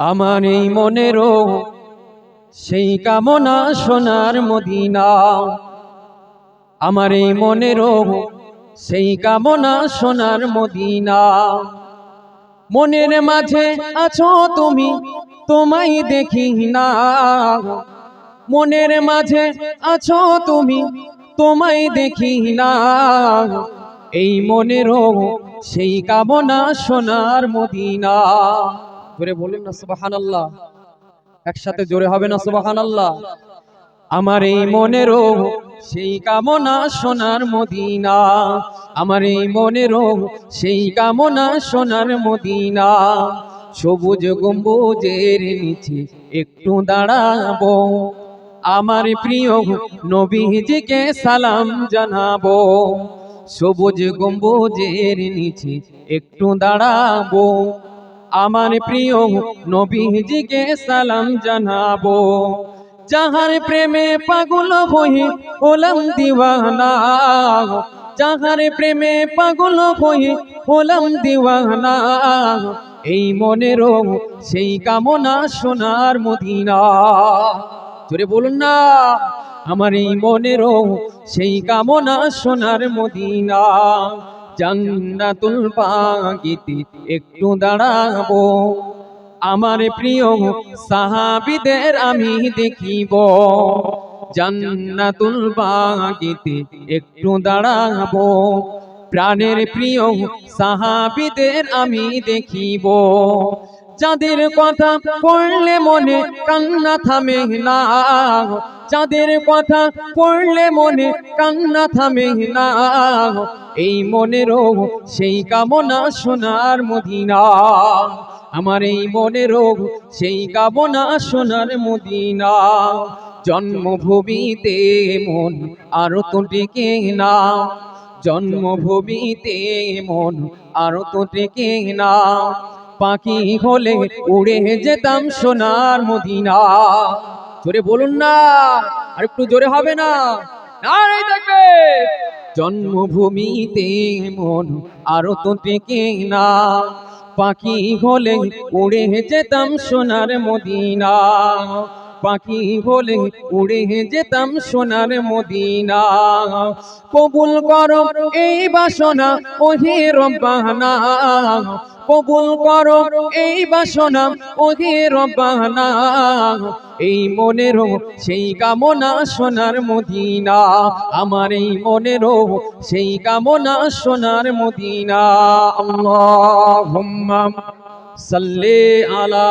আমার এই মনেরও সেই কামনা সোনার মদিনা। আমার এই মনেরও সেই কামনা সোনার মদিনা। মনের মাঝে আছো তুমি, তোমায় দেখি না। মনের মাঝে আছো তুমি, তোমায় দেখি না। এই মনেরও সেই কামনা সোনার মদিনা। জোরে বলুন না সুবহানাল্লাহ। একসাথে জোরে হবে না সুবহানাল্লাহ। আমার এই মনেরও সেই কামনা সোনার মদিনা। আমার এই মনেরও সেই কামনা সোনার মদিনা। সবুজ গম্বুজের নিচে একটু দাঁড়াবো, আমার প্রিয় নবীজিকে সালাম জানাবো। সবুজ গম্বুজের নিচে একটু দাঁড়াবো, আমার প্রিয় নবীজিকে সালাম জানাবো। যাহার প্রেমে পাগল হয়ে হলাম দিওয়ানা, যাহার প্রেমে পাগল হয়ে হলাম দিওয়ানা। এই মনেরও সেই কামনা সোনার মদিনা। জোরে বলুন না, আমার এই মনেরও সেই কামনা সোনার মদিনা। জান্নাতুল বাগিতে একটু দাঁড়াবো, আমার প্রিয় সাহাবীদের আমি দেখিব। জান্নাতুল বাগিতে একটু দাঁড়াবো, প্রাণের প্রিয় সাহাবীদের আমি দেখিব। যাদের কথা পড়লে মনে কান্না থামে না, যাদের কথা পড়লে মনে কান্না থামে না। এই মনেরও সেই কামনা সোনার মদিনা। আমার এই মনেরও সেই কামনা সোনার মদিনা। জন্মভূমিতে মন আরো তো টেকে না, জন্মভূমিতে মন আরো তো টেকে না। পাখি হলে উড়ে যেতাম সোনার মদিনা। জোরে বলুন না, আর একটু জোরে হবে না? নারে তাকবীর। জন্মভূমিতে মন আরো তো টেকে না, পাখি হলে উড়ে যেতাম সোনার মদিনা। পাখি হলে উড়ে যেতাম সোনার মদিনা। কবুল করো এই বাসনা ওহে রব্বানা, কবুল করো এই বাসনা ওহে রব্বানা। এই মনেরও সেই কামনা সোনার মদিনা। আমার এই মনেরও সেই কামনা সোনার মদিনা। আল্লাহুম্মা সাল্লি আলা